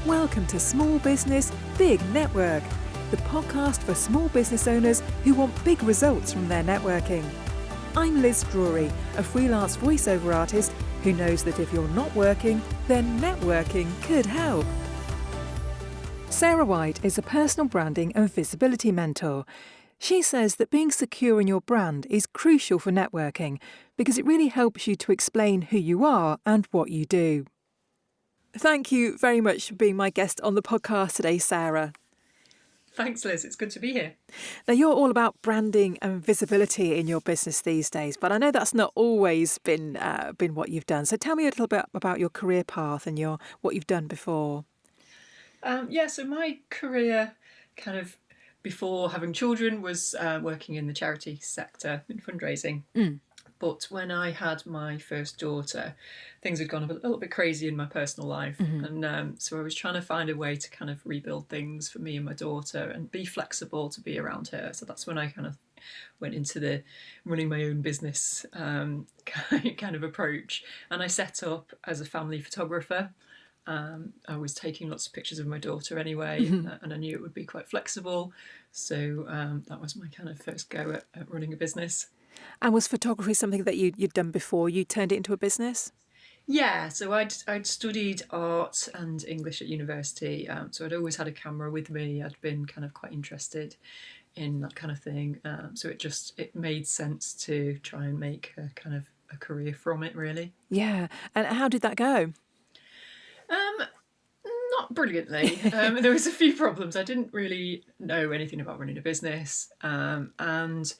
Welcome to Small Business, Big Network, the podcast for small business owners who want big results from their networking. I'm Liz Drury, a freelance voiceover artist who knows that if you're not working, then networking could help. Sarah White is a personal branding and visibility mentor. She says that being secure in your brand is crucial for networking because it really helps you to explain who you are and what you do. Thank you very much for being my guest on the podcast today, Sarah. Thanks, Liz. It's good to be here. Now, you're all about branding and visibility in your business these days, but I know that's not always been what you've done. So tell me a little bit about your career path and what you've done before. So my career kind of before having children was working in the charity sector in fundraising. But when I had my first daughter, things had gone a little bit crazy in my personal life. And so I was trying to find a way to kind of rebuild things for me and my daughter and be flexible to be around her. So that's when I kind of went into the running my own business kind of approach. And I set up as a family photographer. I was taking lots of pictures of my daughter anyway, and I knew it would be quite flexible. So that was my kind of first go at running a business. And was photography something that you'd done before you turned it into a business? Yeah, so I'd studied art and English at university, so I'd always had a camera with me. I'd been kind of quite interested in that kind of thing, so it made sense to try and make a kind of a career from it, really. Yeah, and how did that go? Not brilliantly. There was a few problems. I didn't really know anything about running a business, and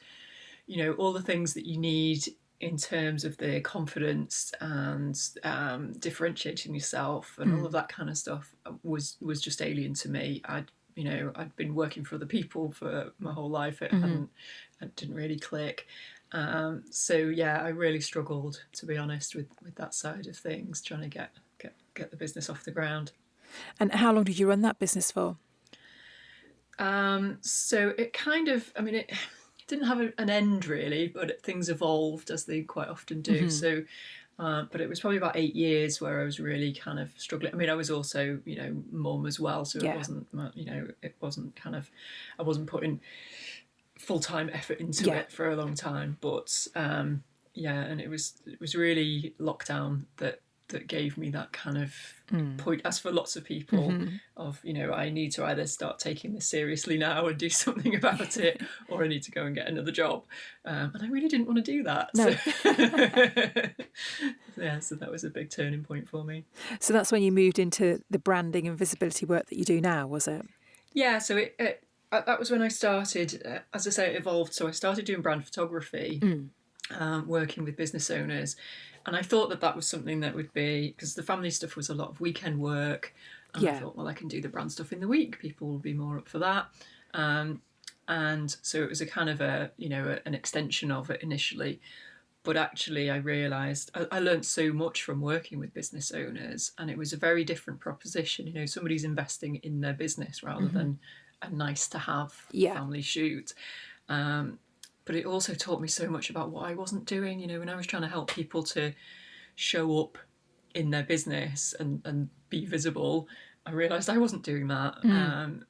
all the things that you need in terms of the confidence and differentiating yourself and all of that kind of stuff was just alien to me. I'd been working for other people for my whole life. It didn't really click. I really struggled, to be honest, with that side of things, trying to get the business off the ground. And how long did you run that business for? So it kind of, it didn't have an end really, but things evolved as they quite often do. So, but it was probably about 8 years where I was really kind of struggling. I was also, mum as well. So it wasn't kind of, I wasn't putting full-time effort into it for a long time. But and it was really lockdown that gave me that kind of point, as for lots of people, of, I need to either start taking this seriously now and do something about it, or I need to go and get another job. And I really didn't want to do that. No. So that was a big turning point for me. So that's when you moved into the branding and visibility work that you do now, was it? Yeah, so that was when I started, as I say, it evolved. So I started doing brand photography, working with business owners. And I thought that was something that would be, because the family stuff was a lot of weekend work. And I thought, well, I can do the brand stuff in the week. People will be more up for that. And so it was a kind of an extension of it initially. But actually, I realised I learned so much from working with business owners, and it was a very different proposition. Somebody's investing in their business rather than a nice to have family shoot. But it also taught me so much about what I wasn't doing. When I was trying to help people to show up in their business and be visible, I realised I wasn't doing that.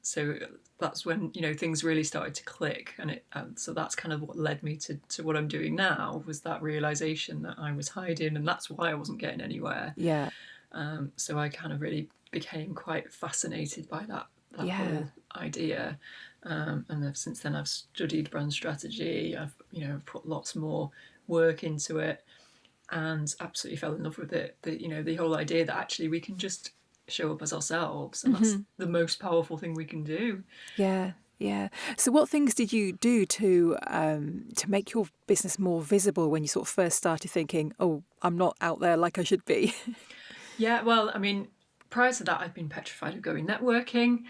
So that's when, things really started to click. And so that's kind of what led me to what I'm doing now, was that realisation that I was hiding, and that's why I wasn't getting anywhere. Yeah. So I kind of really became quite fascinated by that whole idea. And since then I've studied brand strategy. I've put lots more work into it, and absolutely fell in love with it. The whole idea that actually we can just show up as ourselves, and that's the most powerful thing we can do. Yeah. So what things did you do to make your business more visible when you sort of first started thinking, oh, I'm not out there like I should be? Yeah, well, prior to that, I'd been petrified of going networking,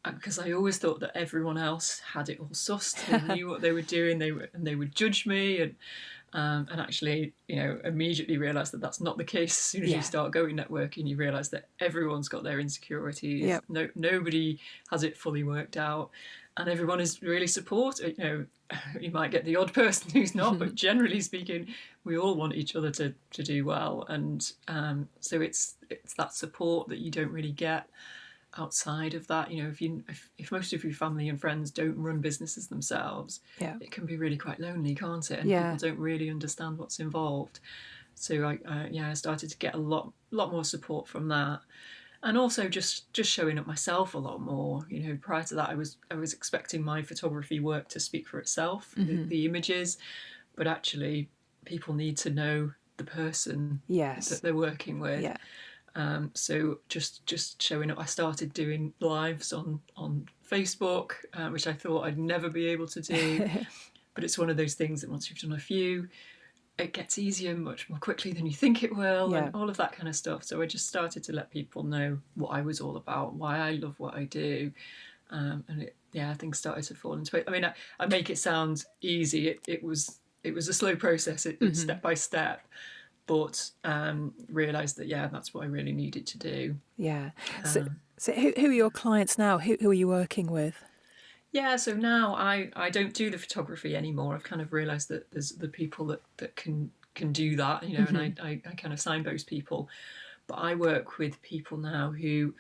because I always thought that everyone else had it all sussed. They knew what they were doing. They would judge me, and actually, immediately realised that that's not the case. As soon as you start going networking, you realise that everyone's got their insecurities. Yep. Nobody has it fully worked out, and everyone is really supportive. You might get the odd person who's not, but generally speaking, we all want each other to do well, and so it's that support that you don't really get outside of that. If most of your family and friends don't run businesses themselves, it can be really quite lonely, can't it? And people don't really understand what's involved. So I started to get a lot more support from that, and also just showing up myself a lot more. Prior to that, I was expecting my photography work to speak for itself, the images, but actually people need to know the person that they're working with. So just showing up. I started doing lives on Facebook, which I thought I'd never be able to do. But it's one of those things that once you've done a few, it gets easier much more quickly than you think it will, and all of that kind of stuff. So I just started to let people know what I was all about, why I love what I do. And things started to fall into place. I mean, I make it sound easy. It was a slow process. It was step by step. But realised that that's what I really needed to do. Yeah. So who are your clients now? Who are you working with? Yeah, so now I don't do the photography anymore. I've kind of realised that there's the people that can do that, and I kind of signpost people. But I work with people now who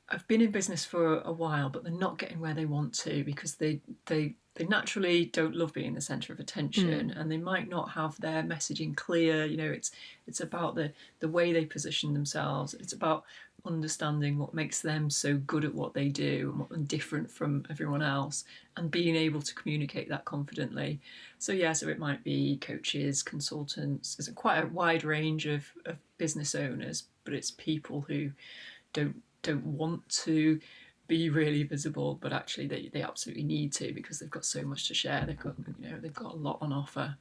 have been in business for a while, but they're not getting where they want to because they naturally don't love being the centre of attention, and they might not have their messaging clear. It's about the way they position themselves. It's about understanding what makes them so good at what they do and different from everyone else, and being able to communicate that confidently. So it might be coaches, consultants. There's quite a wide range of business owners, but it's people who don't want to be really visible, but actually they absolutely need to, because they've got so much to share. They've got a lot on offer.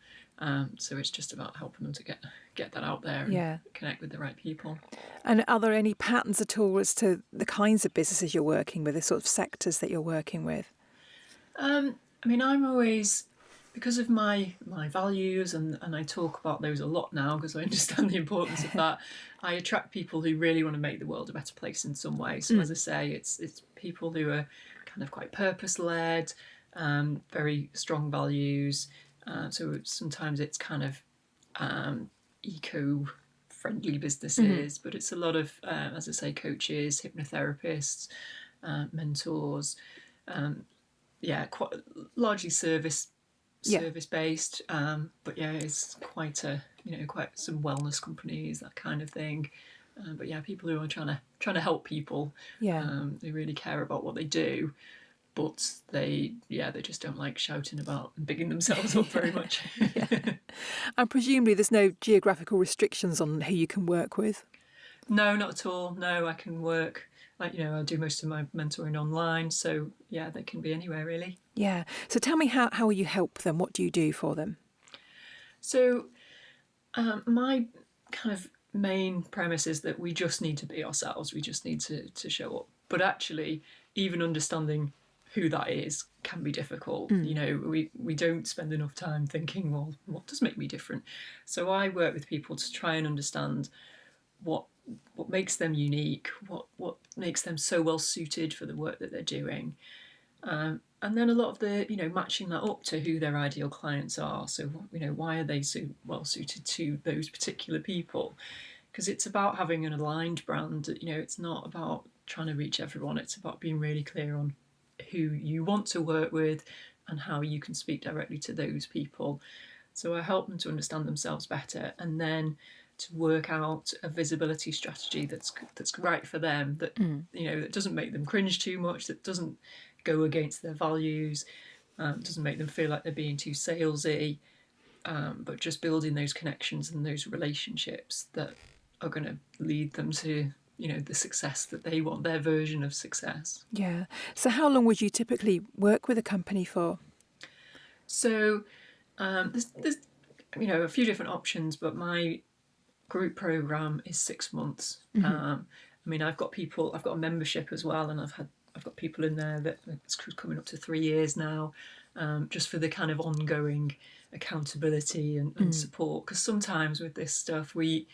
So it's just about helping them to get that out there and connect with the right people. And are there any patterns at all as to the kinds of businesses you're working with, the sort of sectors that you're working with? I'm always, because of my values, and I talk about those a lot now because I understand the importance of that, I attract people who really want to make the world a better place in some way. So as I say, it's people who are kind of quite purpose-led, very strong values. So sometimes it's kind of eco-friendly businesses, but it's a lot of, as I say, coaches, hypnotherapists, mentors, quite largely service based, but it's quite some wellness companies, that kind of thing. But people who are trying to help people. They really care about what they do, but they just don't like shouting about and bigging themselves up very much. And presumably there's no geographical restrictions on who you can work with? No, not at all. No, I can work. I do most of my mentoring online, so they can be anywhere really. Yeah. So tell me, how you help them? What do you do for them? So my kind of main premise is that we just need to be ourselves. We just need to show up. But actually, even understanding who that is can be difficult. We don't spend enough time thinking, well, what does make me different? So I work with people to try and understand what makes them unique, what makes them so well suited for the work that they're doing. And then a lot of the, matching that up to who their ideal clients are. So, why are they so well suited to those particular people? Because it's about having an aligned brand. It's not about trying to reach everyone. It's about being really clear on who you want to work with and how you can speak directly to those people. So I help them to understand themselves better, and then to work out a visibility strategy that's right for them, that that doesn't make them cringe too much, that doesn't go against their values, doesn't make them feel like they're being too salesy, but just building those connections and those relationships that are going to lead them to the success that they want, their version of success. Yeah. So how long would you typically work with a company for? So there's a few different options, but my group program is 6 months. I've got a membership as well, and I've got people in there that it's coming up to 3 years now, just for the kind of ongoing accountability and support. Because sometimes with this stuff, we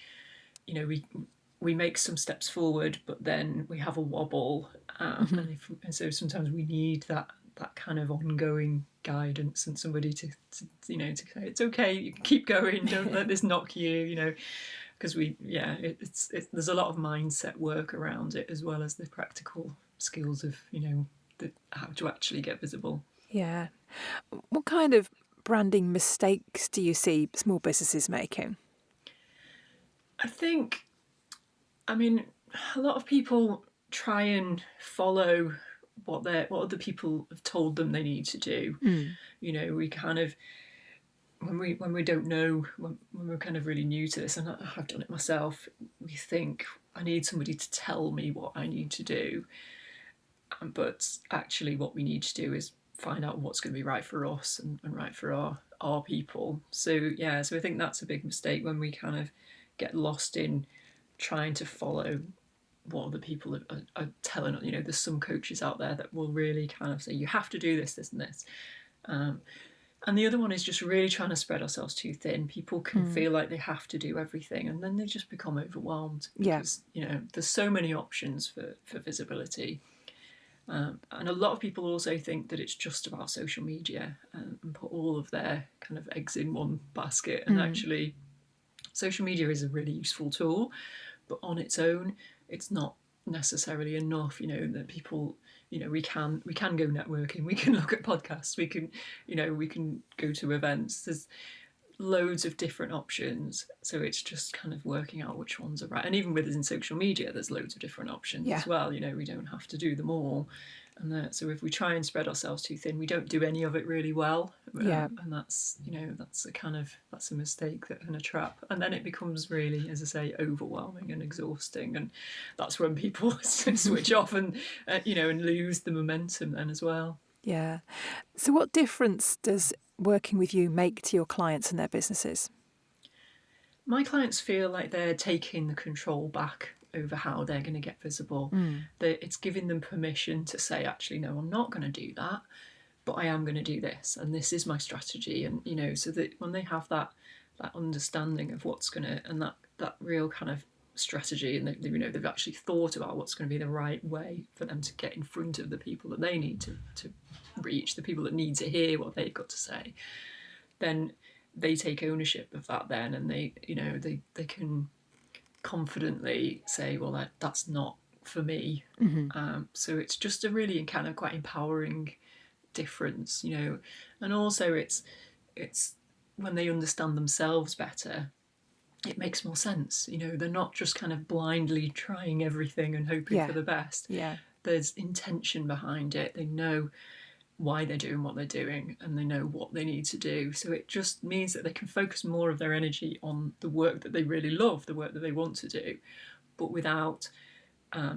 make some steps forward, but then we have a wobble, and so sometimes we need that kind of ongoing guidance and somebody to you know, to say it's okay, you can keep going, don't let this knock you, you know, because there's a lot of mindset work around it, as well as the practical skills of, you know, how to actually get visible. Yeah. What kind of branding mistakes do you see small businesses making? I think, I mean, a lot of people try and follow what other people have told them they need to do. You know, we kind of, when we don't know, when we're kind of really new to this, and I've done it myself, we think I need somebody to tell me what I need to do, but actually what we need to do is find out what's going to be right for us and right for our people. So yeah, so I think that's a big mistake, when we kind of get lost in trying to follow what other people are telling us. You know, there's some coaches out there that will really kind of say you have to do this, and this. And the other one is just really trying to spread ourselves too thin. People can feel like they have to do everything, and then they just become overwhelmed because, you know, there's so many options for visibility. And a lot of people also think that it's just about social media, and put all of their kind of eggs in one basket. And actually, social media is a really useful tool, but on its own, it's not necessarily enough. You know, that people, you know, we can go networking, we can look at podcasts, we can, you know, we can go to events. There's loads of different options, so it's just kind of working out which ones are right. And even within social media, there's loads of different options as well. You know, we don't have to do them all. And so if we try and spread ourselves too thin, we don't do any of it really well. And that's, you know, that's a mistake, and a trap. And then it becomes really, as I say, overwhelming and exhausting. And that's when people switch off and, you know, and lose the momentum then as well. Yeah. So what difference does working with you make to your clients and their businesses? My clients feel like they're taking the control back over how they're going to get visible. It's giving them permission to say, actually, no, I'm not going to do that, but I am going to do this, and this is my strategy. And, you know, so that when they have that understanding of what's going to, and that real kind of strategy, and you know, they've actually thought about what's going to be the right way for them to get in front of the people that they need to reach, the people that need to hear what they've got to say, then they take ownership of that then, and they, you know, they can confidently say, well, that's not for me. So it's just a really kind of quite empowering difference, you know. And also it's when they understand themselves better, it makes more sense. You know, they're not just kind of blindly trying everything and hoping for the best. There's intention behind it. They know why they're doing what they're doing, and they know what they need to do. So it just means that they can focus more of their energy on the work that they really love, the work that they want to do, but without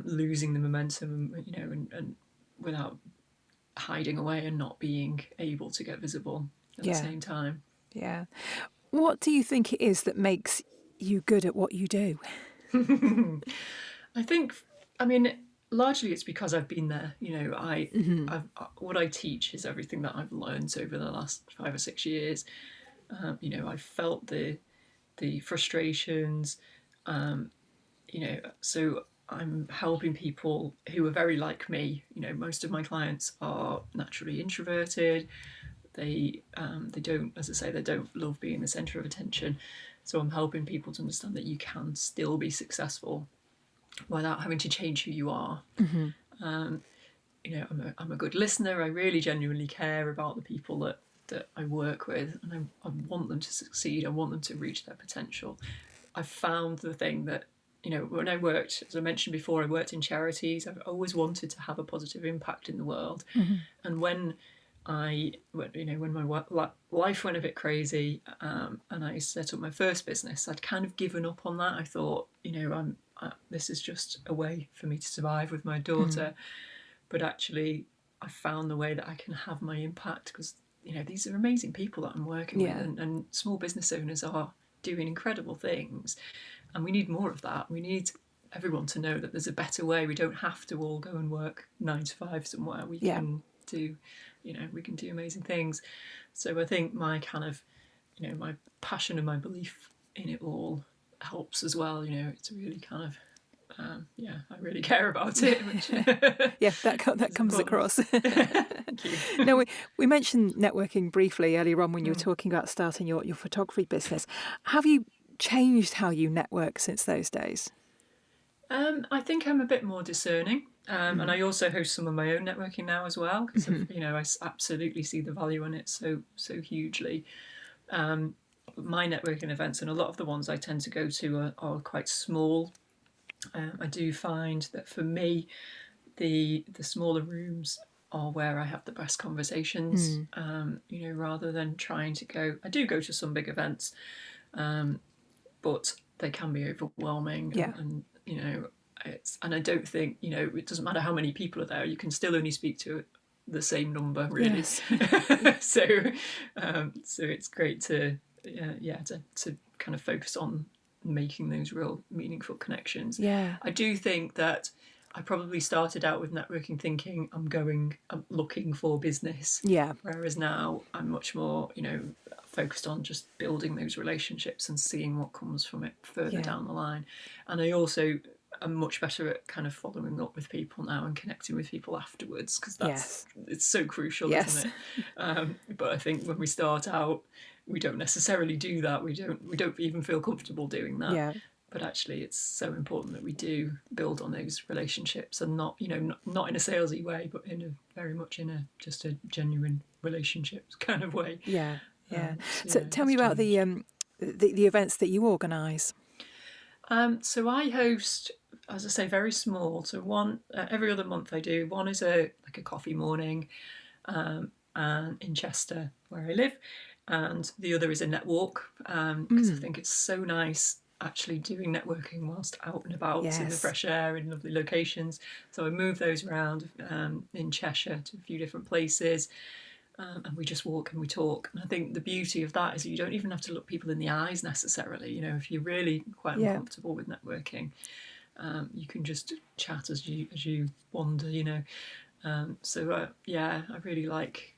losing the momentum, you know, and without hiding away and not being able to get visible at the same time. Yeah. What do you think it is that makes you good at what you do? I think, I mean, largely it's because I've been there. You know, what I teach is everything that I've learned over the last 5 or 6 years. You know, I've felt the frustrations. You know, so I'm helping people who are very like me. You know, most of my clients are naturally introverted. They don't, as I say, they don't love being the centre of attention. So I'm helping people to understand that you can still be successful without having to change who you are. You know, I'm a good listener. I really genuinely care about the people that I work with, and I want them to succeed. I want them to reach their potential. I found the thing that, you know, when I worked, as I mentioned before, I worked in charities. I've always wanted to have a positive impact in the world. And when my life went a bit crazy, and I set up my first business, I'd kind of given up on that. I thought, you know, this is just a way for me to survive with my daughter. But actually, I found the way that I can have my impact, because, you know, these are amazing people that I'm working with, and small business owners are doing incredible things, and we need more of that. We need everyone to know that there's a better way. We don't have to all go and work 9 to 5 somewhere. We can do, you know, we can do amazing things. So I think my kind of, you know, my passion and my belief in it all helps as well. You know, it's really kind of I really care about it. Which, Yeah, that comes across. Thank you. Now, we mentioned networking briefly earlier on when you were talking about starting your photography business. Have you changed how you network since those days? I think I'm a bit more discerning. And I also host some of my own networking now as well, because I absolutely see the value in it so hugely. My networking events, and a lot of the ones I tend to go to are quite small. I do find that for me, the smaller rooms are where I have the best conversations. Rather than trying to go. I do go to some big events, but they can be overwhelming. Yeah. And and I don't think it doesn't matter how many people are there. You can still only speak to the same number, really. Yes. so it's great to kind of focus on making those real meaningful connections. Yeah. I do think that I probably started out with networking thinking I'm looking for business. Yeah. Whereas now I'm much more, focused on just building those relationships and seeing what comes from it further down the line. And I also am much better at kind of following up with people now and connecting with people afterwards, because it's so crucial, isn't it? But I think when we start out, we don't necessarily do that. We don't even feel comfortable doing that. Yeah. But actually, it's so important that we do build on those relationships, and not in a salesy way, but very much in just a genuine relationships kind of way. Yeah. Yeah. So tell me about the events that you organise. So I host, as I say, very small. So one every other month I do. One is a coffee morning, and in Chester where I live, and the other is a net walk, because I think it's so nice actually doing networking whilst out and about in the fresh air in lovely locations. So I move those around in Cheshire to a few different places. And we just walk and we talk. And I think the beauty of that is that you don't even have to look people in the eyes necessarily. If you're really quite uncomfortable with networking, you can just chat as you wander. I really like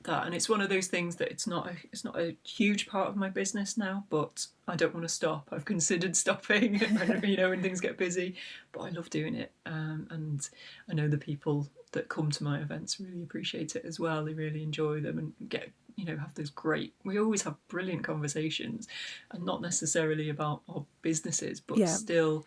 that. And it's one of those things that it's not a huge part of my business now, but I don't want to stop. I've considered stopping, when things get busy, but I love doing it. And I know the people that come to my events really appreciate it as well. They really enjoy them and get have those we always have brilliant conversations, and not necessarily about our businesses, but still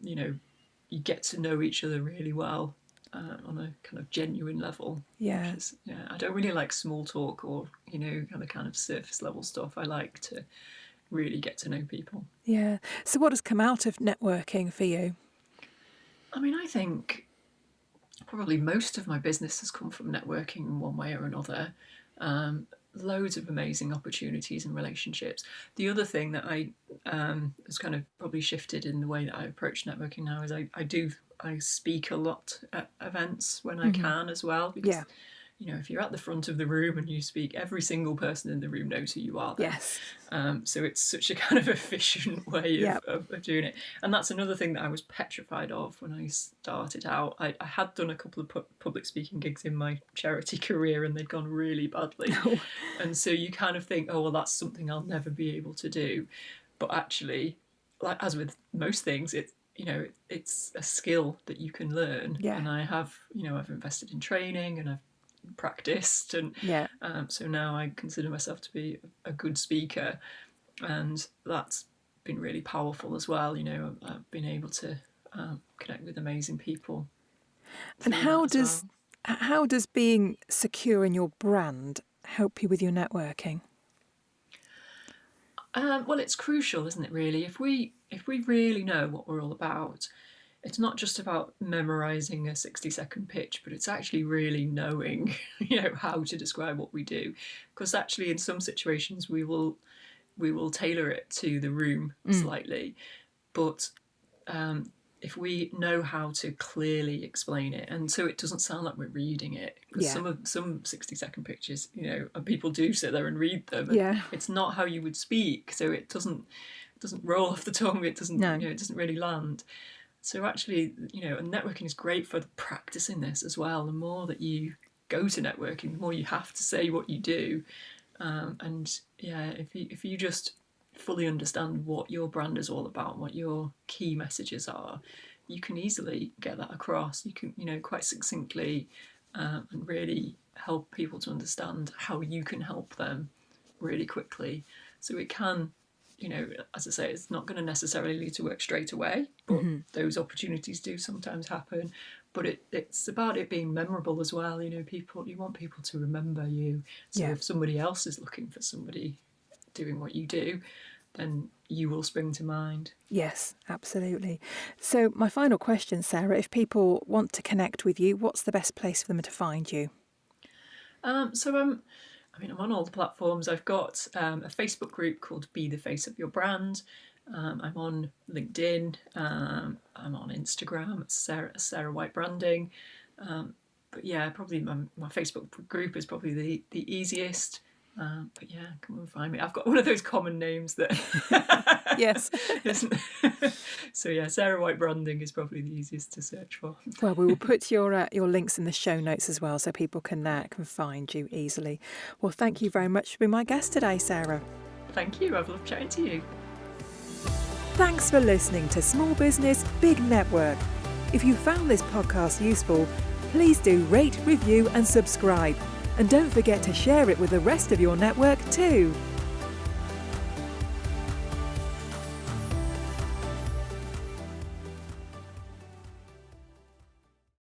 you get to know each other really well on a kind of genuine level. I don't really like small talk or kind of surface level stuff. I like to really get to know people. So what has come out of networking for you? I mean, I think probably most of my business has come from networking in one way or another. Loads of amazing opportunities and relationships. The other thing that I has kind of probably shifted in the way that I approach networking now is I speak a lot at events when I can as well, because if you're at the front of the room and you speak, every single person in the room knows who you are then. Yes. So it's such a kind of efficient way of doing it. And that's another thing that I was petrified of when I started out. I had done a couple of public speaking gigs in my charity career, and they'd gone really badly. And so you kind of think, oh, well, that's something I'll never be able to do. But actually, like as with most things, it's a skill that you can learn. And I have, I've invested in training, and I've practiced, and so now I consider myself to be a good speaker, and that's been really powerful as well. I've been able to connect with amazing people. And how does being secure in your brand help you with your networking? Well, it's crucial, isn't it, really? If we really know what we're all about, it's not just about memorising a 60-second pitch, but it's actually really knowing, how to describe what we do. Because actually, in some situations, we will tailor it to the room slightly, but if we know how to clearly explain it, and so it doesn't sound like we're reading it, because some 60-second pitches, and people do sit there and read them. And it's not how you would speak, so it doesn't roll off the tongue. It doesn't, it doesn't really land. So actually, and networking is great for practicing this as well. The more that you go to networking, the more you have to say what you do. If fully understand what your brand is all about, what your key messages are, you can easily get that across. You can, quite succinctly and really help people to understand how you can help them really quickly. So it can, as I say, it's not going to necessarily lead to work straight away, but those opportunities do sometimes happen. But it's about it being memorable as well. You want people to remember you. So if somebody else is looking for somebody doing what you do, then you will spring to mind. Yes, absolutely. So my final question, Sarah, if people want to connect with you, what's the best place for them to find you? I'm on all the platforms. I've got a Facebook group called Be the Face of Your Brand. I'm on LinkedIn. I'm on Instagram, Sarah White Branding. But yeah, probably my Facebook group is probably the easiest. But yeah, come and find me. I've got one of those common names that Yes. So yeah, Sarah White Branding is probably the easiest to search for. Well, we will put your links in the show notes as well, so people can find you easily. Well, thank you very much for being my guest today, Sarah. Thank you. I've loved chatting to you. Thanks for listening to Small Business, Big Network. If you found this podcast useful, please do rate, review and subscribe. And don't forget to share it with the rest of your network too.